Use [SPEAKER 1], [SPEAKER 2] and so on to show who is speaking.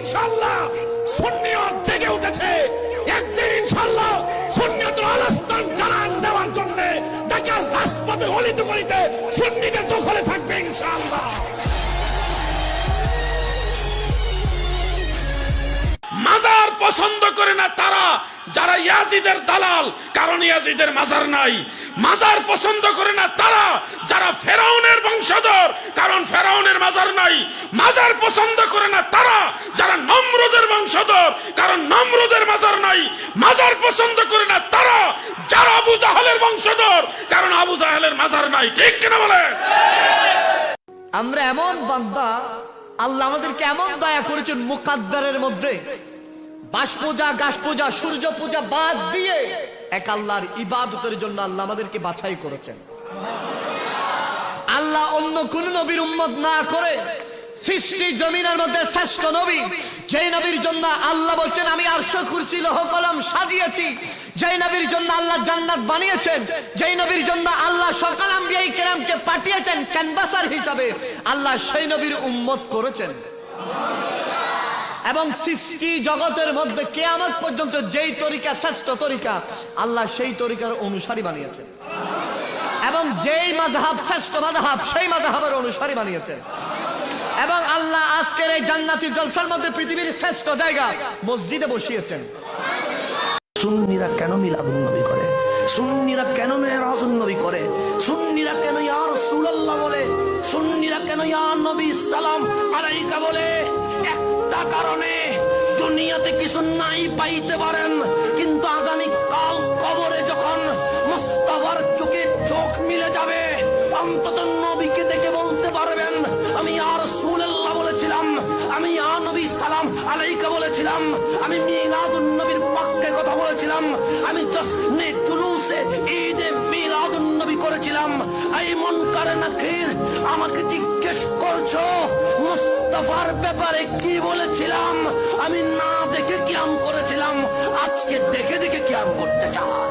[SPEAKER 1] ইনশাআল্লাহ সুন্নিয়ত জেগে উঠেছে। একদিন ইনশাআল্লাহ সুন্নিয়তের আলাস্থান জানান দেওয়ার জন্য ঢাকার রাজপথে অলিতে গলিতে সুন্নিদের দখলে থাকবে ইনশাআল্লাহ। মাজার পছন্দ করে না তারা যারা ইয়াজিদের দালাল, কারণ ইয়াজিদের মাজার নাই। মাজার পছন্দ করে না তারা যারা ফেরাউনের বংশধর, কারণ ফেরাউনের মাজার নাই। মাজার পছন্দ করে না তারা যারা নমরুদের বংশধর, কারণ নমরুদের মাজার নাই। মাজার পছন্দ করে না তারা যারা আবু জাহেলের বংশধর, কারণ আবু জাহেলের মাজার নাই। ঠিক কিনা বলেন?
[SPEAKER 2] আমরা এমন বান্দা, আল্লাহ আমাদেরকে এমন দয়া করেছেন, মুকাদ্দারের মধ্যে বাস পূজা, গাছ পূজা, সূর্য পূজা বাদ দিয়ে এক আল্লাহর ইবাদতের জন্য আল্লাহ আমাদেরকে বাছাই করেছেন। আল্লাহ অন্য কোন নবীর উম্মত না করে সৃষ্টি জমিনের মধ্যে শ্রেষ্ঠ নবী, যেই নবীর জন্য আল্লাহ বলছেন আমি আরশ কুরসি লৌহ কলম সাজিয়েছি, যেই নবীর জন্য আল্লাহ জান্নাত বানিয়েছেন, যেই নবীর জন্য আল্লাহ সকল আম্বিয়া কিরামকে পাঠিয়েছেন ক্যানভাসার হিসাবে, আল্লাহ সেই নবীর উম্মত করেছেন। এবং সৃষ্টি জগতের মধ্যে কিয়ামত পর্যন্ত যেই তরিকা শ্রেষ্ঠ তরিকা, আল্লাহ সেই তরিকার অনুসারী বানিয়েছেন। এবং যেই মাযহাব শ্রেষ্ঠ মাযহাব, সেই মাযহাবের অনুসারী বানিয়েছেন। এবং আল্লাহ আজকের এই জান্নাতি জলসার মধ্যে পৃথিবীর শ্রেষ্ঠ জায়গা মসজিদে বসিয়েছেন।
[SPEAKER 3] সুন্নিরা কেন মিলাদুন নবী করে? সুন্নিরা কেন মেরাজুন নবী করে? সুন্নিরা কেন ইয়া রাসূলুল্লাহ বলে? সুন্নিরা কেন ইয়া নবী সালাম আলাইকা বলে? একটা কারণে, দুনিয়াতে কিছু নাই পাইতে পারেন, কিন্তু আগামী কাল কবরে যখন মুস্তাফার চোখে চোখ মিলে যাবে, অন্তত নবীকে দেখে বলতে পারবেন আমি ইয়া রাসূলুল্লাহ বলেছিলাম, আমি ইয়া নবী সালাম আলাইকা বলেছিলাম, আমি মিলাদুন নবীর পক্ষে কথা বলেছিলাম, আমি জশ্নে জুলুসে ঈদে মিলাদুন নবী করেছিলাম। এই মুনকার নাকির আমাকে জিজ্ঞেস করছো মুস্তাফার ব্যাপারে কি বলেছিলাম? আমি না দেখে কিয়াম করেছিলাম, আজকে দেখে দেখে কিয়াম করতে চাই।